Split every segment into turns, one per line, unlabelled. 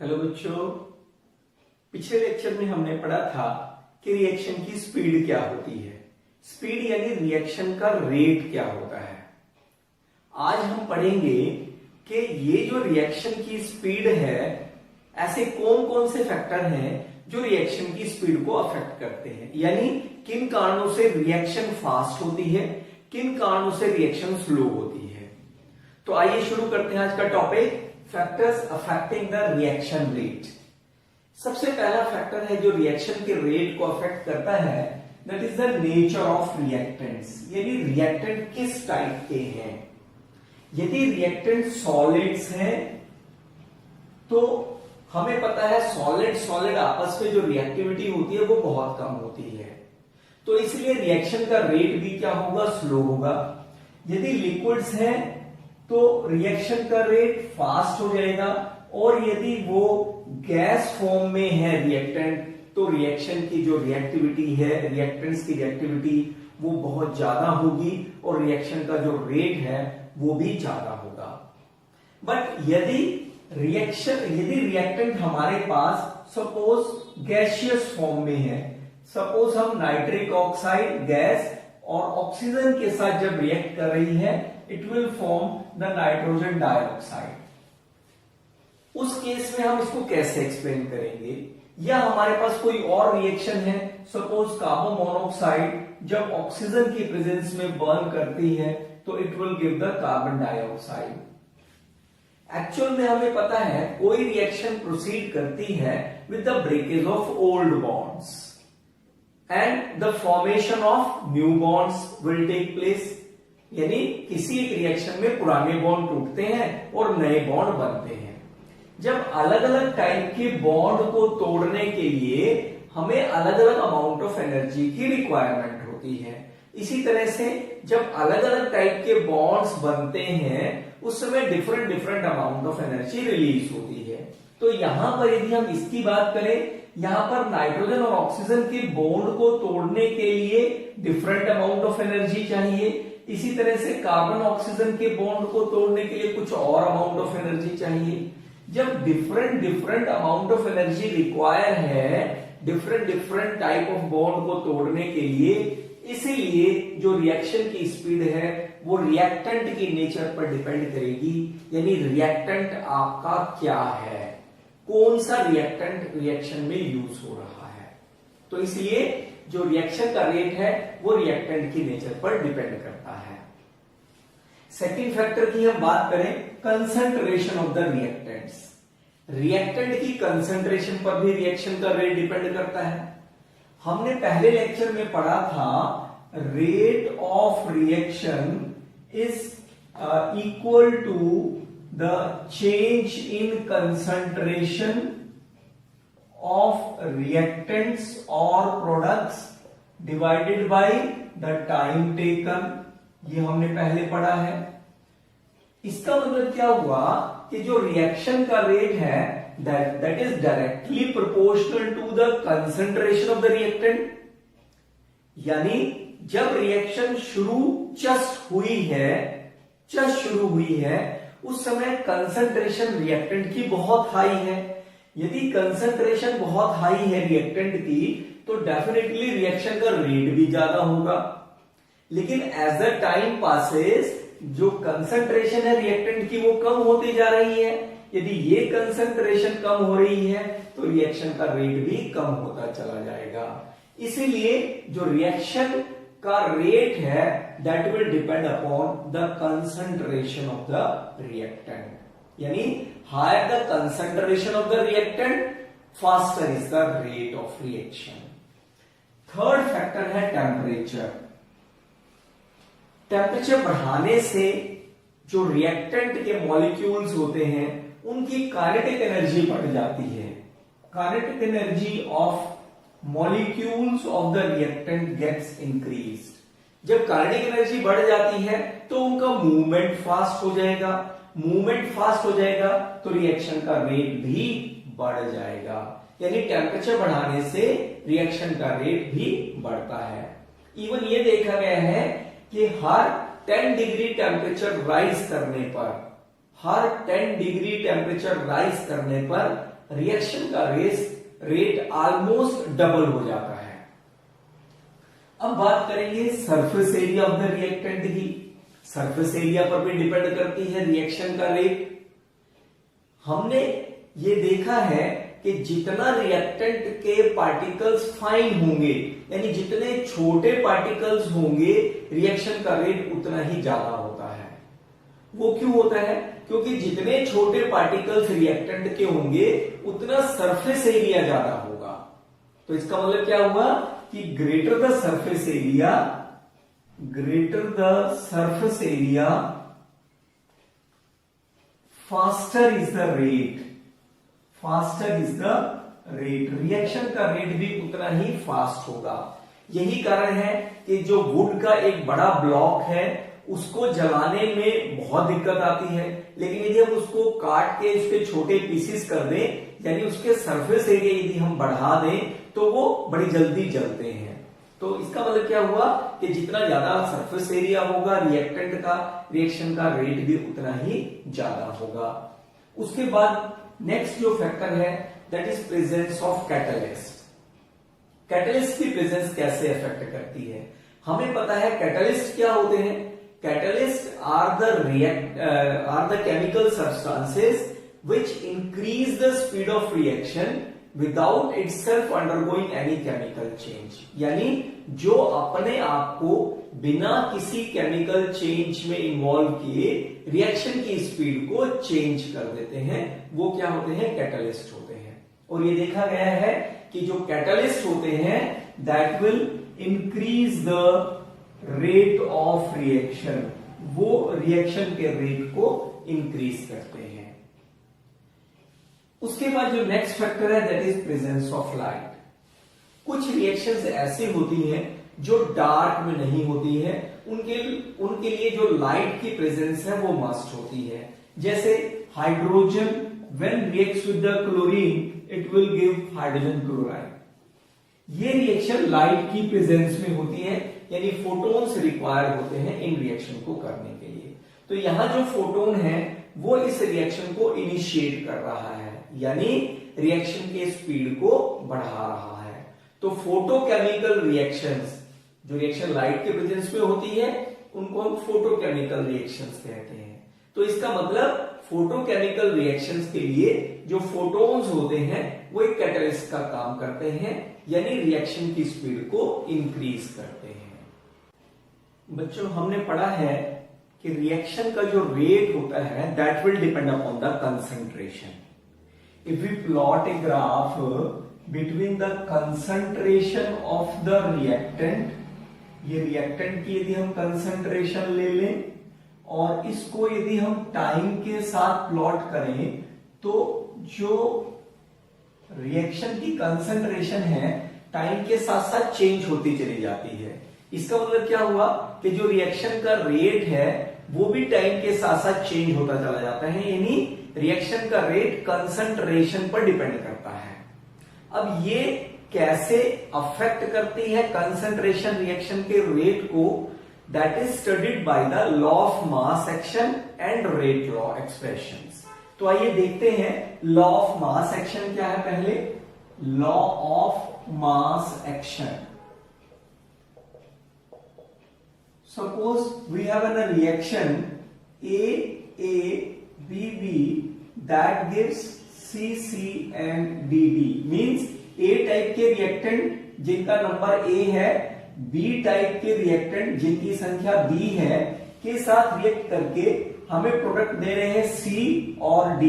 Hello बच्चों, पिछले lecture में हमने पढ़ा था कि रिएक्शन की स्पीड क्या होती है। स्पीड यानी रिएक्शन का रेट क्या होता है। आज हम पढ़ेंगे कि ये जो रिएक्शन की स्पीड है, ऐसे कौन कौन से फैक्टर हैं जो रिएक्शन की स्पीड को अफेक्ट करते हैं, यानी किन कारणों से रिएक्शन फास्ट होती है, किन कारणों से रिएक्शन स्लो होती है। तो आइए शुरू करते हैं आज का topic, factors affecting the reaction rate. सबसे पहला फैक्टर है जो रिएक्शन के रेट को अफेक्ट करता है, that is the nature of reactants, यानी रिएक्टेंट किस टाइप के हैं। यदि रिएक्टेंट सॉलिड्स हैं तो हमें पता है सॉलिड सॉलिड आपस में जो रिएक्टिविटी होती है वो बहुत कम होती है, तो इसलिए रिएक्शन का रेट भी क्या होगा, स्लो होगा। यदि लिक्विड्स हैं तो रिएक्शन का रेट फास्ट हो जाएगा, और यदि वो गैस फॉर्म में है रिएक्टेंट तो रिएक्शन की जो रिएक्टिविटी है, रिएक्टेंट्स की रिएक्टिविटी वो बहुत ज्यादा होगी और रिएक्शन का जो रेट है वो भी ज्यादा होगा। बट यदि रिएक्टेंट हमारे पास सपोज गैसियस फॉर्म में है, सपोज हम नाइट्रिक ऑक्साइड गैस और ऑक्सीजन के साथ जब रिएक्ट कर रही है, it will form the nitrogen dioxide. उस केस में हम इसको कैसे एक्सप्लेन करेंगे, या हमारे पास कोई और रिएक्शन है, सपोज कार्बन मोनोऑक्साइड जब ऑक्सीजन की प्रेजेंस में बर्न करती है तो it will give the carbon dioxide. Actual में हमें पता है कोई रिएक्शन प्रोसीड करती है with the breakage of old bonds and the formation of new bonds will take place, यानी किसी एक रिएक्शन में पुराने बॉन्ड टूटते हैं और नए बॉन्ड बनते हैं। जब अलग अलग टाइप के बॉन्ड को तोड़ने के लिए हमें अलग अलग अमाउंट ऑफ एनर्जी की रिक्वायरमेंट होती है, इसी तरह से जब अलग अलग टाइप के बॉन्ड्स बनते हैं उस समय different amount of energy release होती है। तो यहां पर यदि हम इसकी बात करें, यहां पर नाइट्रोजन और ऑक्सीजन के बॉन्ड को तोड़ने के लिए डिफरेंट अमाउंट ऑफ एनर्जी चाहिए, इसी तरह से कार्बन ऑक्सीजन के बॉन्ड को तोड़ने के लिए कुछ और अमाउंट ऑफ एनर्जी चाहिए। जब different amount of energy require है डिफरेंट टाइप ऑफ बॉन्ड को तोड़ने के लिए, इसीलिए जो रिएक्शन की स्पीड है वो रिएक्टेंट की नेचर पर डिपेंड करेगी, यानी रिएक्टेंट आपका क्या है, कौन सा रिएक्टेंट रिएक्शन में यूज हो रहा है। तो इसलिए जो रिएक्शन का रेट है वो रिएक्टेंट की नेचर पर डिपेंड करता है। सेकंड फैक्टर की हम बात करें, concentration of the reactants. Reactant की कंसंट्रेशन पर भी रिएक्शन का रेट डिपेंड करता है। हमने पहले लेक्चर में पढ़ा था rate of reaction is equal to the change in concentration of reactants or products divided by the time taken, ये हमने पहले पढ़ा है। इसका मतलब क्या हुआ कि जो रिएक्शन का रेट है that is directly proportional to the concentration of the reactant, यानी जब रिएक्शन जस्ट शुरू हुई है उस समय कंसंट्रेशन रिएक्टेंट की बहुत हाई है। यदि कंसंट्रेशन बहुत हाई है रिएक्टेंट की तो डेफिनेटली रिएक्शन का रेट भी ज्यादा होगा, लेकिन एज द टाइम पासेस जो कंसंट्रेशन है रिएक्टेंट की वो कम होती जा रही है। यदि ये कंसंट्रेशन कम हो रही है तो रिएक्शन का रेट भी कम होता चला जाएगा। इसीलिए जो रिएक्शन का रेट है that will depend upon the concentration of the reactant, यानी higher the concentration of the reactant, faster is the rate of reaction. Third factor है टेम्परेचर। टेम्परेचर बढ़ाने से जो रिएक्टेंट के मॉलिक्यूल्स होते हैं उनकी काइनेटिक एनर्जी बढ़ जाती है। Kinetic energy of molecules of the reactant gets increased. जब काइनेटिक एनर्जी बढ़ जाती है तो उनका मूवमेंट फास्ट हो जाएगा, तो रिएक्शन का रेट भी बढ़ जाएगा, यानी टेम्परेचर बढ़ाने से रिएक्शन का रेट भी बढ़ता है। इवन ये देखा गया है कि हर 10 डिग्री टेम्परेचर राइज करने पर रिएक्शन का रेट ऑलमोस्ट डबल हो जाता है। अब बात करेंगे surface area of the reactant की। सरफेस एरिया पर भी डिपेंड करती है रिएक्शन का रेट। हमने ये देखा है कि जितना रिएक्टेंट के पार्टिकल्स फाइन होंगे, यानी जितने छोटे पार्टिकल्स होंगे, रिएक्शन का रेट उतना ही ज्यादा होता है। वो क्यों होता है? क्योंकि जितने छोटे पार्टिकल्स रिएक्टेंट के होंगे उतना सरफेस एरिया ज्यादा होगा। तो इसका मतलब क्या हुआ कि greater the surface area faster is the rate, reaction का रेट भी उतना ही फास्ट होगा। यही कारण है कि जो वुड का एक बड़ा ब्लॉक है उसको जलाने में बहुत दिक्कत आती है, लेकिन यदि हम उसको काट के उसके छोटे पीसेस कर दें, यानी उसके सरफेस एरिया यदि हम बढ़ा दें तो वो बड़ी जल्दी जलते हैं। तो इसका मतलब क्या हुआ कि जितना ज्यादा सरफेस एरिया होगा रिएक्टेंट का, रिएक्शन का रेट भी उतना ही ज्यादा होगा। उसके बाद नेक्स्ट जो फैक्टर है that is presence of catalyst. Catalyst की प्रेजेंस कैसे अफेक्ट करती है? हमें पता है कैटलिस्ट क्या होते हैं। Catalyst are the chemical substances which increase the speed of reaction without itself undergoing any chemical change। यानी जो अपने आप को बिना किसी केमिकल चेंज में इन्वॉल्व किए रिएक्शन की स्पीड को चेंज कर देते हैं, वो क्या होते हैं? कैटलिस्ट होते हैं। और ये देखा गया है कि जो कैटलिस्ट होते हैं that will increase the rate of reaction, वो रिएक्शन के रेट को इंक्रीज करते हैं। उसके बाद जो नेक्स्ट फैक्टर है that is presence of light. कुछ रिएक्शंस ऐसी होती हैं जो डार्क में नहीं होती है, उनके लिए जो लाइट की प्रेजेंस है वो मस्ट होती है। जैसे hydrogen when reacts with the chlorine it will give hydrogen chloride. ये रिएक्शन लाइट की प्रेजेंस में होती है, यानी फोटोन्स रिक्वायर होते हैं इन रिएक्शन को करने के लिए। तो यहां जो फोटोन है वो इस रिएक्शन को इनिशिएट कर रहा है, यानी रिएक्शन के स्पीड को बढ़ा रहा है। तो फोटोकेमिकल रिएक्शंस, जो रिएक्शन लाइट के प्रेजेंस में होती है उनको हम फोटोकेमिकल रिएक्शंस कहते हैं। तो इसका मतलब फोटोकेमिकल रिएक्शंस के लिए जो फोटोन्स होते हैं वो एक कैटलिस्ट का काम करते हैं, यानी रिएक्शन की स्पीड को इंक्रीज करते हैं। बच्चों हमने पढ़ा है कि रिएक्शन का जो रेट होता है that will depend upon the concentration. If we plot a graph between the concentration of the reactant, ये रिएक्टेंट की यदि हम कंसंट्रेशन ले लें और इसको यदि हम टाइम के साथ प्लॉट करें तो जो रिएक्शन की कंसंट्रेशन है टाइम के साथ साथ चेंज होती चली जाती है। इसका मतलब क्या हुआ कि जो रिएक्शन का रेट है वो भी टाइम के साथ साथ चेंज होता चला जाता है, यानी रिएक्शन का रेट कंसंट्रेशन पर डिपेंड करता है। अब ये कैसे अफेक्ट करती है कंसंट्रेशन रिएक्शन के रेट को, that is studied by the law of mass action and rate law expressions. तो आइए देखते हैं लॉ ऑफ मास एक्शन क्या है। पहले law of mass action, suppose we have a reaction AABB that gives CC and DD, means A type के reactant जिनका number A है, B टाइप के रिएक्टेंट जिनकी संख्या B है के साथ रिएक्ट करके हमें प्रोडक्ट दे रहे हैं C और D।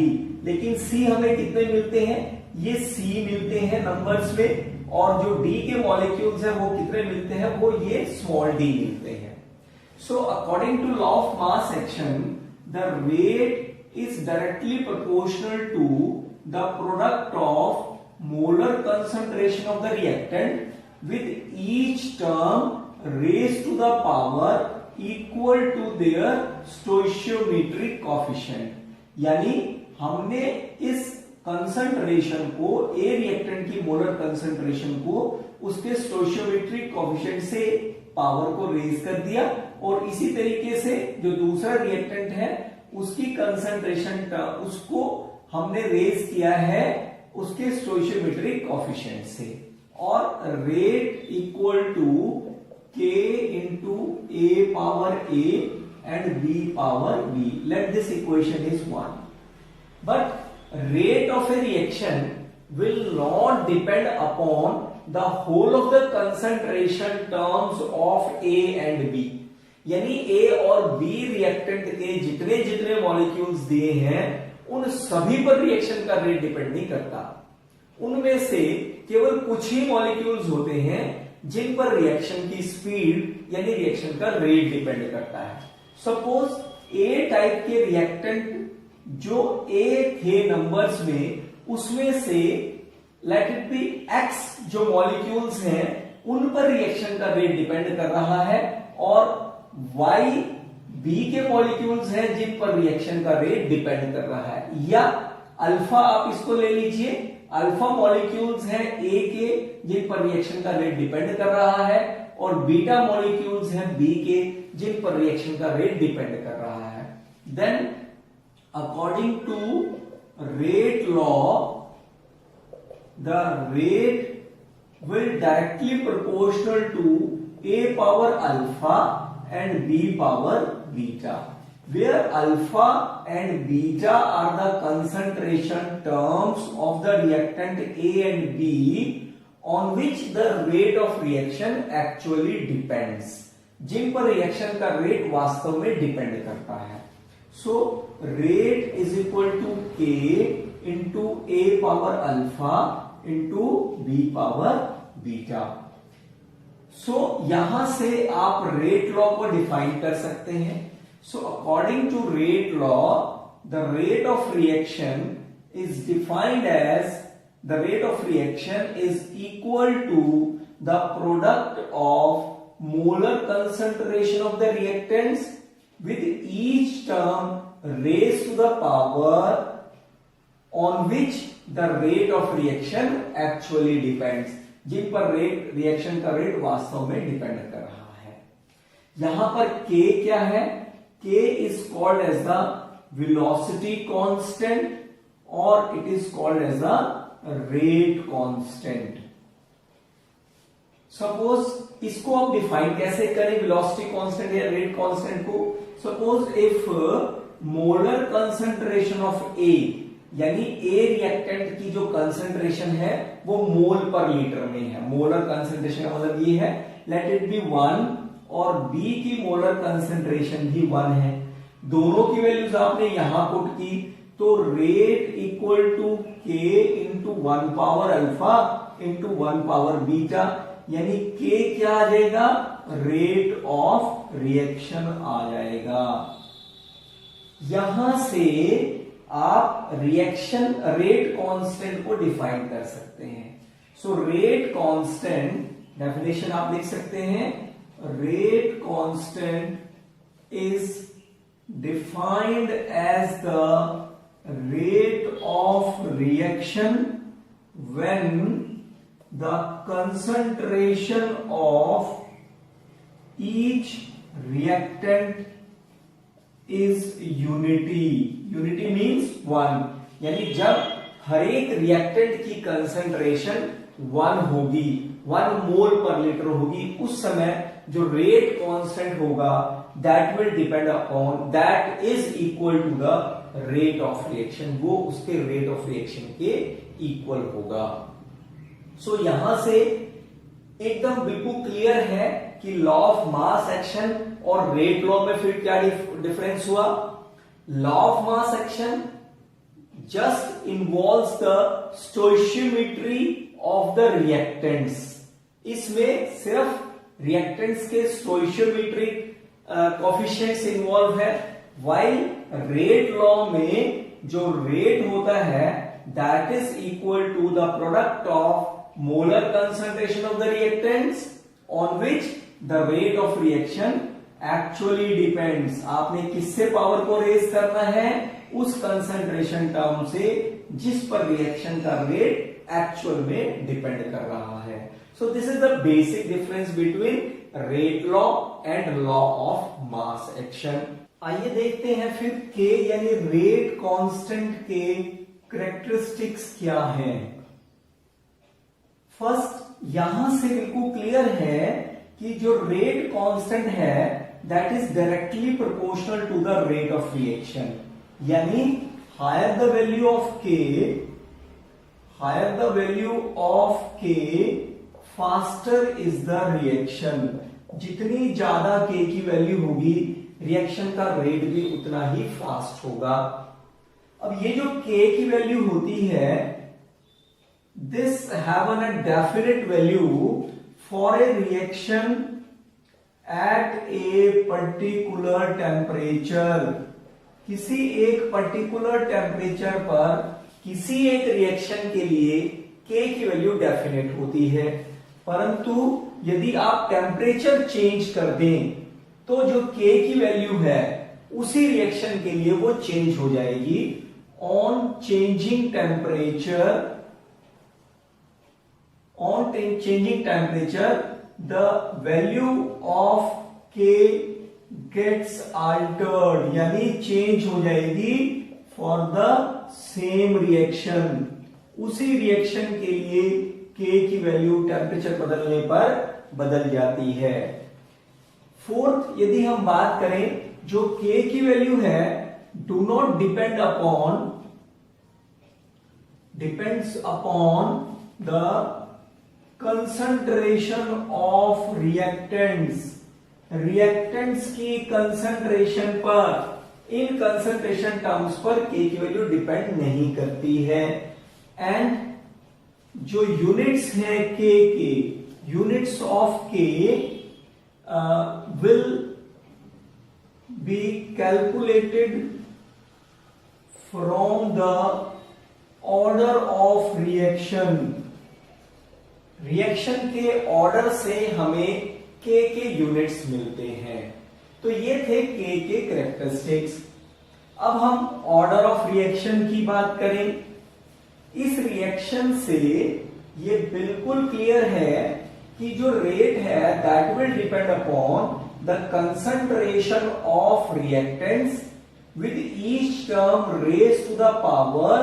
लेकिन C हमें कितने मिलते हैं? ये C मिलते हैं नंबर्स में, और जो D के मॉलिक्यूल्स है वो कितने मिलते हैं? वो ये स्मॉल d मिलते हैं। So according to law of mass action, the rate is directly proportional to the product of molar concentration of the reactant with each term raised to the power equal to their stoichiometric coefficient। यानी हमने इस concentration को, ए reactant की molar concentration को उसके स्टोइचियोमेट्रिक coefficient से power को raise कर दिया, और इसी तरीके से जो दूसरा रिएक्टेंट है उसकी कंसंट्रेशन उसको हमने रेज किया है उसके स्टोइशियोमेट्रिक कोफिशिएंट से, और rate equal to k into a power a and b power b. Let this equation is 1. But rate of a reaction will not depend upon the whole of the concentration terms of A and B. यानी A और B reactant के जितने जितने molecules दिए हैं उन सभी पर रिएक्शन का रेट डिपेंड नहीं करता. उनमें से केवल कुछ ही मॉलिक्यूल्स होते हैं जिन पर रिएक्शन की स्पीड यानी रिएक्शन का रेट डिपेंड करता है. सपोज A टाइप के रिएक्टेंट जो A थे नंबर्स में, उसमें से लेट इट बी X जो मॉलिक्यूल्स हैं उन पर रिएक्शन का रेट डिपेंड कर रहा है, और Y B के मॉलिक्यूल्स हैं जिन पर रिएक्शन का रेट डिपेंड कर रहा है. या अल्फा आप इसको ले लीजिए, अल्फा मॉलिक्यूल्स हैं A के जिन पर रिएक्शन का रेट डिपेंड कर रहा है, और बीटा मॉलिक्यूल्स हैं B के जिन पर रिएक्शन का रेट डिपेंड कर रहा है. Then according to rate law, the rate will directly proportional to A power alpha and B power beta, where alpha and beta are the concentration terms of the reactant A and B on which the rate of reaction actually depends, जिन पर reaction का rate वास्तव में depend करता है. So rate is equal to k into A power alpha into B power beta. So यहां से आप rate law को डिफाइन कर सकते हैं. So according to rate law, the rate of reaction is defined as the rate of reaction is equal to the product of molar concentration of the reactants with each term raised to the power on which the rate of reaction actually depends, जिन पर rate reaction का rate वास्तव में depend कर रहा है. यहां पर k क्या है? k is called as the velocity constant और it is called as the rate constant. Suppose इसको आप डिफाइन कैसे करें वेलोसिटी कांस्टेंट या रेट कांस्टेंट को? Suppose if molar concentration of A, यानी ए रिएक्टेंट की जो कंसंट्रेशन है वो मोल पर लीटर में है. मोलर कंसंट्रेशन का मतलब ये है लेट इट बी 1, और बी की मोलर कंसंट्रेशन भी 1 है. दोनों की वैल्यूज आपने यहां पुट की, तो rate equal to K into 1 power alpha into 1 power beta, यानी k क्या आ जाएगा? रेट ऑफ रिएक्शन आ जाएगा. यहां से आप रिएक्शन रेट कांस्टेंट को डिफाइन कर सकते हैं. सो रेट कांस्टेंट डेफिनेशन आप लिख सकते हैं. Rate constant is defined as the rate of reaction when the concentration of each reactant is unity. Unity means 1, यानी जब हर एक रिएक्टेंट की कंसंट्रेशन 1 होगी, 1 मोल पर लीटर होगी, उस समय जो रेट कांस्टेंट होगा that will depend upon, that is equal to the rate of reaction, वो उसके रेट ऑफ रिएक्शन के इक्वल होगा. सो यहां से एकदम बिल्कुल क्लियर है कि लॉ ऑफ मास एक्शन और रेट लॉ में फिर क्या डिफरेंस हुआ. Law of mass action just involves the stoichiometry of the reactants. इसमें सिर्फ रिएक्टेंट्स के स्टोइशियोमेट्रिक कोफिशिएंट्स इन्वॉल्व है, व्हाइल रेट लॉ में जो रेट होता है that is equal to the product of molar concentration of the reactants on which the rate of reaction actually depends. आपने किससे पावर को रेज करना है? उस कंसंट्रेशन टर्म से जिस पर रिएक्शन का रेट एक्चुअल में डिपेंड कर रहा है. So this is the basic difference between rate law and law of mass action. आइए देखते हैं फिर k यानी रेट कांस्टेंट के कैरेक्टरिस्टिक्स क्या हैं? फर्स्ट, यहां से बिल्कुल क्लियर है कि जो रेट कांस्टेंट है that is directly proportional to the rate of reaction, यानी higher the value of K faster is the reaction. जितनी ज्यादा के की वैल्यू होगी रिएक्शन का रेट भी उतना ही फास्ट होगा। अब ये जो के की वैल्यू होती है, this have a definite value for a reaction at a particular temperature। किसी एक पर्टिकुलर टेम्परेचर पर किसी एक रिएक्शन के लिए के की वैल्यू डेफिनेट होती है, परंतु यदि आप टेम्परेचर चेंज कर दें तो जो के की वैल्यू है उसी रिएक्शन के लिए वो चेंज हो जाएगी। On changing temperature the value of k gets altered, यानी चेंज हो जाएगी फॉर द सेम रिएक्शन। उसी रिएक्शन के लिए k की वैल्यू टेम्परेचर बदलने पर बदल जाती है। फोर्थ, यदि हम बात करें जो k की वैल्यू है do not depends upon the concentration of reactants की कंसंट्रेशन पर, इन कंसंट्रेशन टर्म्स पर के की वैल्यू डिपेंड नहीं करती है। एंड जो यूनिट्स हैं के यूनिट्स ऑफ के will be calculated from the order of reaction के ऑर्डर से हमें के यूनिट्स मिलते हैं। तो ये थे के कैरेक्टरिस्टिक्स। अब हम ऑर्डर ऑफ रिएक्शन की बात करें। इस रिएक्शन से ये बिल्कुल क्लियर है कि जो रेट है that will depend upon the concentration of reactants with each term raise to the power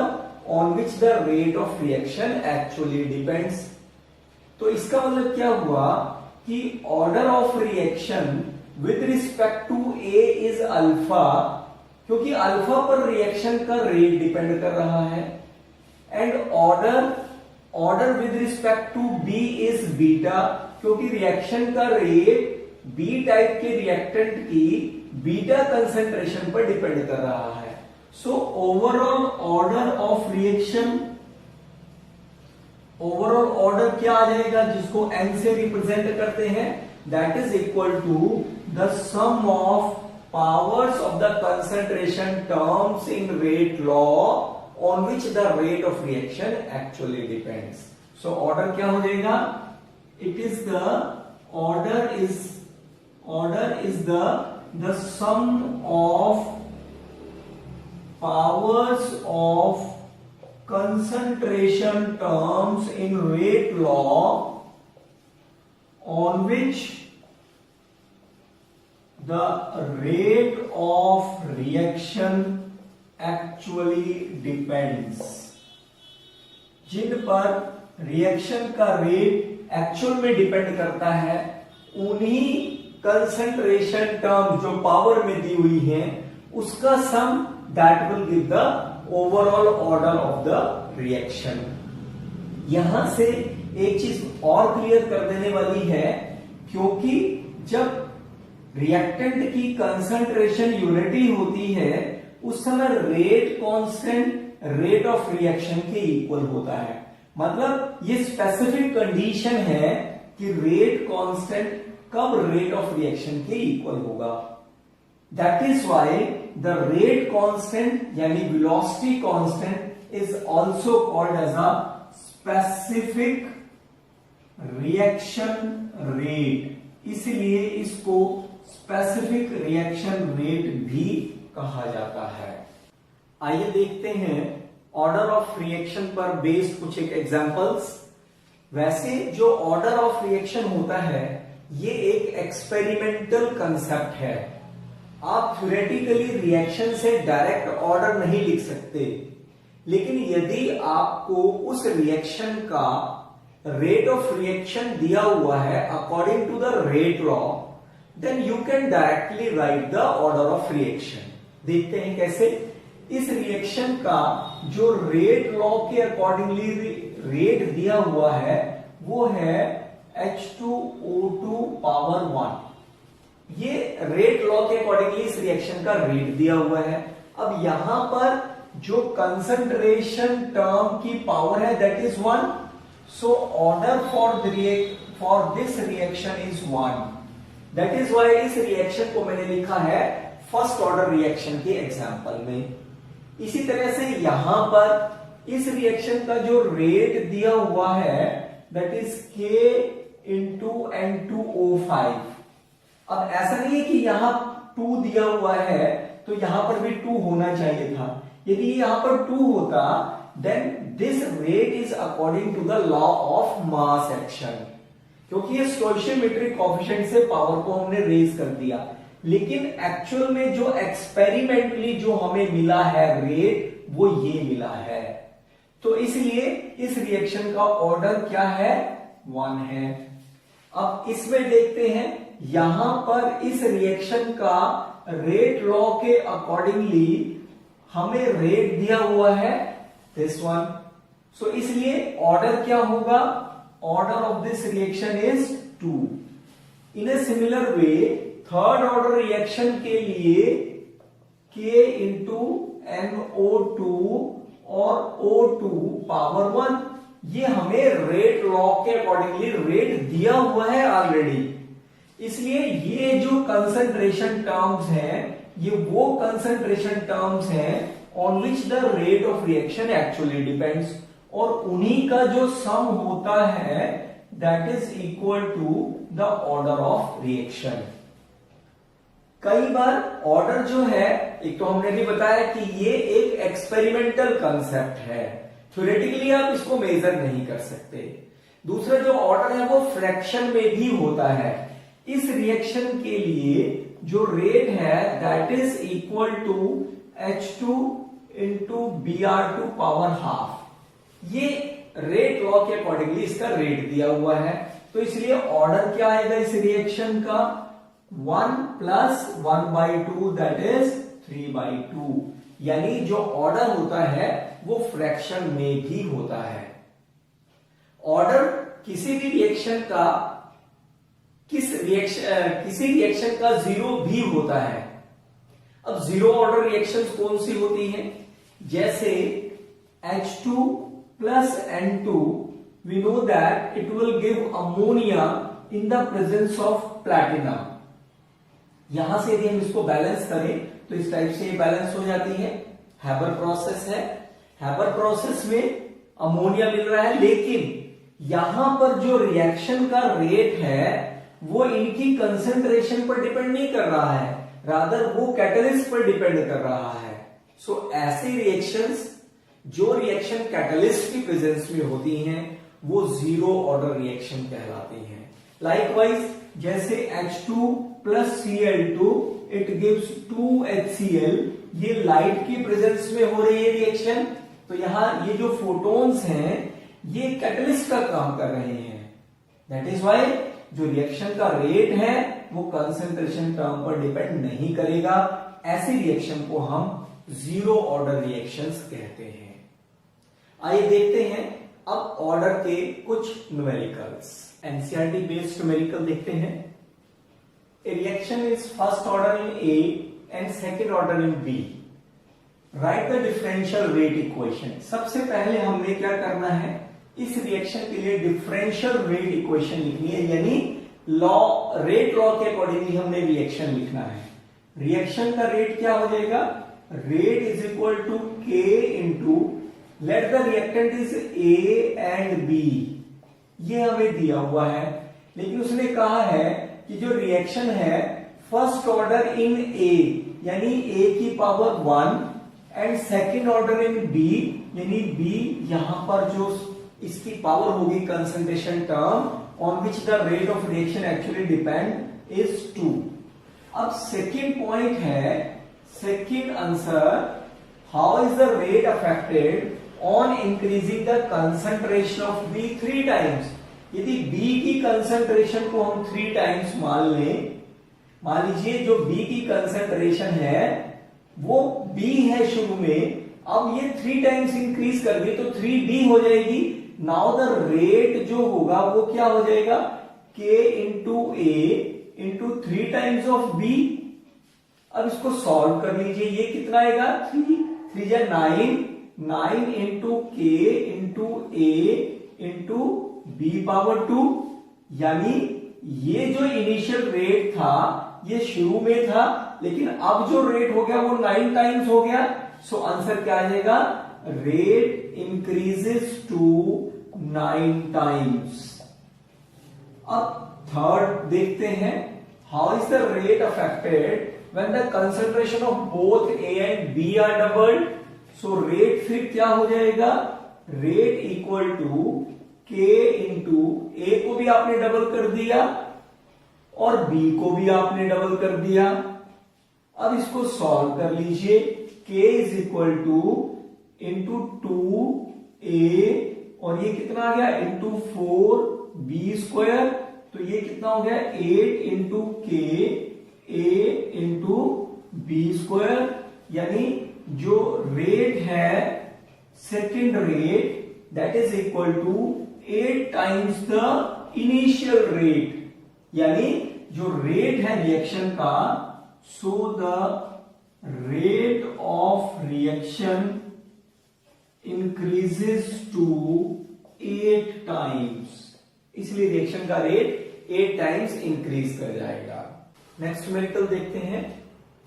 on which the rate of reaction actually depends. तो इसका मतलब क्या हुआ कि order of reaction with respect to A is alpha, क्योंकि alpha पर reaction का rate depend कर रहा है। And order with respect to B is beta, क्योंकि रिएक्शन का रेट बी टाइप के रिएक्टेंट की बीटा कंसंट्रेशन पर डिपेंड कर रहा है। So overall order of reaction, overall order क्या आ जाएगा जिसको n से रिप्रेजेंट करते हैं, that is equal to the sum of powers of the concentration terms in rate law on which the rate of reaction actually depends. So order क्या हो जाएगा, it is the order is the sum of powers of concentration terms in rate law on which the rate of reaction actually depends। जिन पर reaction का rate actual में depend करता है उन्हीं concentration term जो पावर में दी हुई है उसका sum that will give the overall order of the reaction. यहां से एक चीज और क्लियर कर देने वाली है, क्योंकि जब रिएक्टेंट की कंसंट्रेशन यूनिटी होती है उस समय rate constant rate of reaction के इक्वल होता है। मतलब ये स्पेसिफिक कंडीशन है कि रेट कांस्टेंट कब रेट ऑफ रिएक्शन के इक्वल होगा। That is why the rate constant यानी velocity constant is also called as a specific reaction rate, इसलिए इसको specific reaction rate भी कहा जाता है। आइए देखते हैं ऑर्डर ऑफ रिएक्शन पर बेस्ड कुछ एक एग्जांपल्स। वैसे जो ऑर्डर ऑफ रिएक्शन होता है ये एक एक्सपेरिमेंटल कंसेप्ट है। आप थ्योरेटिकली रिएक्शन से डायरेक्ट ऑर्डर नहीं लिख सकते, लेकिन यदि आपको उस रिएक्शन का रेट ऑफ रिएक्शन दिया हुआ है according to the rate law, then you can directly write the order of reaction. देखते हैं कैसे। इस रिएक्शन का जो रेट लॉ के अकॉर्डिंगली रेट दिया हुआ है वो है H2O2 पावर 1। ये रेट लॉ के अकॉर्डिंगली इस रिएक्शन का रेट दिया हुआ है। अब यहां पर जो कंसंट्रेशन टर्म की पावर है that is 1, so order for this reaction is 1। That is why इस रिएक्शन को मैंने लिखा है फर्स्ट ऑर्डर रिएक्शन के एग्जांपल में। इसी तरह से यहां पर इस रिएक्शन का जो रेट दिया हुआ है that is K into N2O5। अब ऐसा नहीं है कि यहां 2 दिया हुआ है तो यहां पर भी 2 होना चाहिए था। यदि यहां पर 2 होता then this rate is according to the law of mass action, क्योंकि ये स्टोइशियोमेट्रिक कोएफिशिएंट से पावर को हमने रेज कर दिया। लेकिन एक्चुअल में जो एक्सपेरिमेंटली जो हमें मिला है रेट वो ये मिला है। तो इसलिए इस रिएक्शन का ऑर्डर क्या है? 1 है। अब इसमें देखते हैं यहां पर इस रिएक्शन का रेट लॉ के अकॉर्डिंगली हमें रेट दिया हुआ है दिस वन। सो इसलिए ऑर्डर क्या होगा? Order of this reaction is 2। In a similar way third order reaction के लिए K इंटू NO2 और O2 पावर 1, ये हमें रेट लॉ के अकॉर्डिंगली रेट दिया हुआ है ऑलरेडी। इसलिए ये जो कंसंट्रेशन टर्म्स हैं ये वो कंसंट्रेशन टर्म्स हैं on which the rate of reaction actually depends, और उन्हीं का जो सम होता है that is equal to the order of reaction. कई बार ऑर्डर जो है, एक तो हमने भी बताया कि ये एक एक्सपेरिमेंटल कंसेप्ट है, थ्योरेटिकली आप इसको मेजर नहीं कर सकते। दूसरा जो ऑर्डर है वो फ्रैक्शन में भी होता है। इस रिएक्शन के लिए जो रेट है that is equal to H2 into Br2 power half. ये रेट लॉ के अकॉर्डिंगली इसका रेट दिया हुआ है। तो इसलिए ऑर्डर क्या आएगा इस रिएक्शन का? 1 प्लस 1/2 दैट इज 3/2। यानी जो ऑर्डर होता है वो फ्रैक्शन में भी होता है। ऑर्डर किसी भी रिएक्शन का किसी रिएक्शन का 0 भी होता है। अब 0 ऑर्डर रिएक्शंस कौन सी होती हैं? जैसे H2 plus N2, we know that it will give ammonia in the presence of platinum। यहां से यदि हम इसको बैलेंस करें तो इस टाइप से ये बैलेंस हो जाती है। हैबर प्रोसेस है, हैबर प्रोसेस में अमोनिया मिल रहा है, लेकिन यहां पर जो रिएक्शन का रेट है वो इनकी कंसेंट्रेशन पर डिपेंड नहीं कर रहा है, रादर वो कैटलिस्ट पर डिपेंड कर रहा है। सो ऐसी रिएक्शंस जो रिएक्शन कैटलिस्ट की प्रेजेंस में होती हैं वो 0 ऑर्डर रिएक्शन कहलाती हैं। लाइकवाइज जैसे H2 plus Cl2 it gives 2HCl, ये लाइट की प्रेजेंस में हो रही है रिएक्शन, तो यहां ये जो फोटॉन्स हैं ये कैटलिस्ट का काम कर रहे हैं। दैट इज व्हाई जो रिएक्शन का रेट है वो कंसेंट्रेशन टर्म पर डिपेंड नहीं करेगा। ऐसी रिएक्शन को हम 0 ऑर्डर रिएक्शंस कहते हैं। आइए देखते हैं अब ऑर्डर के कुछ न्यूमेरिकल्स। एनसीईआरटी बेस्ड न्यूमेरिकल देखते हैं। A reaction is first order in A and second order in B. Write the differential rate equation। सबसे पहले हमने क्या करना है, इस रिएक्शन के लिए डिफरेंशियल रेट इक्वेशन लिखनी है, यानी रेट लॉ के अकॉर्डिंगली हमने रिएक्शन लिखना है। रिएक्शन का रेट क्या हो जाएगा? Rate is equal to K into let the reactant is A and B। ये हमें दिया हुआ है, लेकिन उसने कहा है कि जो रिएक्शन है फर्स्ट ऑर्डर इन A यानी A की power 1 and second order in B यानी B, यहां पर जो इसकी पावर होगी concentration term on which the rate of reaction actually depend is 2। अब सेकेंड पॉइंट है, second answer, how is the rate affected on increasing the concentration of B 3 times. यदि B की कंसंट्रेशन को हम 3 टाइम्स मान लीजिए जो बी की कंसंट्रेशन है वो बी है शुरू में, अब ये 3 टाइम्स इंक्रीज कर दी तो 3b हो जाएगी। नाउ द रेट जो होगा वो क्या हो जाएगा, k into A into 3 times of b। अब इसको सॉल्व कर लीजिए, ये कितना आएगा 3 जा 9 इंटू के इंटू ए इंटू बी पावर 2, यानी ये जो इनिशियल रेट था ये शुरू में था, लेकिन अब जो रेट हो गया वो 9 टाइम्स हो गया। सो आंसर क्या आ जाएगा, रेट इंक्रीजेस टू 9 टाइम्स। अब थर्ड देखते हैं, how is the rate affected when the concentration of both A and B are doubled. So rate फिर क्या हो जाएगा, rate equal to K into A को भी आपने डबल कर दिया और बी को भी आपने डबल कर दिया। अब इसको सॉल्व कर लीजिए, k is equal two into 2a और ये कितना आ गया इंटू 4b स्क्वायर, तो ये कितना हो गया 8 इंटू के a इंटू बी स्क्वायर, यानी जो रेट है second rate that is equal to 8 times the initial rate, यानी जो रेट है रिएक्शन का, so the rate of reaction increases to 8 times, इसलिए रिएक्शन का रेट 8 टाइम्स इंक्रीज कर जाएगा। नेक्स्ट न्यूमेरिकल देखते हैं,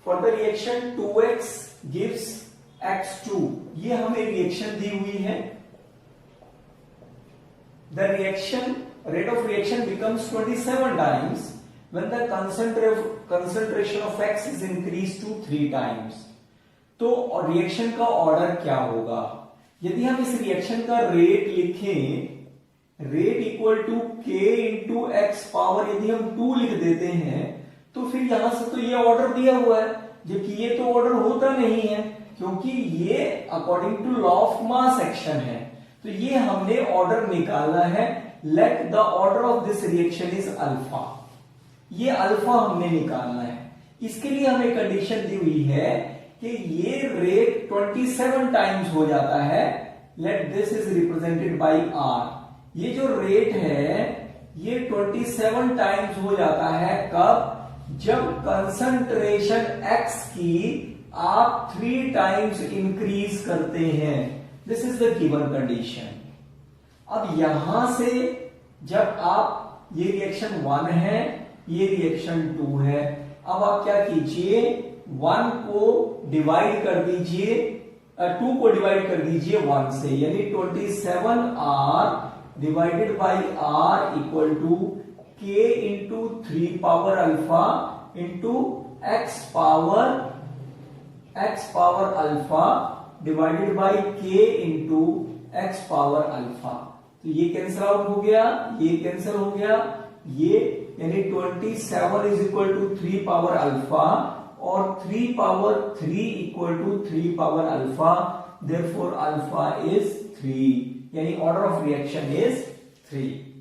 for the reaction 2x gives x2, ये हमें रिएक्शन दी हुई है। The rate of reaction becomes 27 times when the concentration of X is increased to 3 times. तो रिएक्शन का ऑर्डर क्या होगा, यदि हम इस रिएक्शन का रेट लिखें, rate equal to k into x power यदि हम 2 लिख देते हैं तो फिर यहां से तो ये ऑर्डर दिया हुआ है, जबकि ये तो ऑर्डर होता नहीं है क्योंकि ये according to law of mass action है। तो ये हमने ऑर्डर निकालना है, let the order of this reaction is alpha, ये अल्फा हमने निकालना है। इसके लिए हमें कंडीशन दी हुई है कि ये रेट 27 टाइम्स हो जाता है, let this is represented by R. ये जो रेट है ये 27 टाइम्स हो जाता है, कब, जब कंसंट्रेशन एक्स की आप 3 टाइम्स इंक्रीज करते हैं, this is the given condition. अब यहां से जब आप, ये रिएक्शन 1 है, ये रिएक्शन 2 है, अब आप क्या कीजिए, 1 को डिवाइड कर दीजिए, 2 को डिवाइड कर दीजिए 1 से, यानी 27r divided by r equal to k into 3 power alpha into x power alpha divided by k into x power alpha. तो ये कैंसिल आउट हो गया, ये कैंसिल हो गया, ये यानी 27 is equal to 3 power alpha और 3 power 3 equal to 3 power alpha, therefore alpha is 3, यानी ऑर्डर ऑफ रिएक्शन इज 3।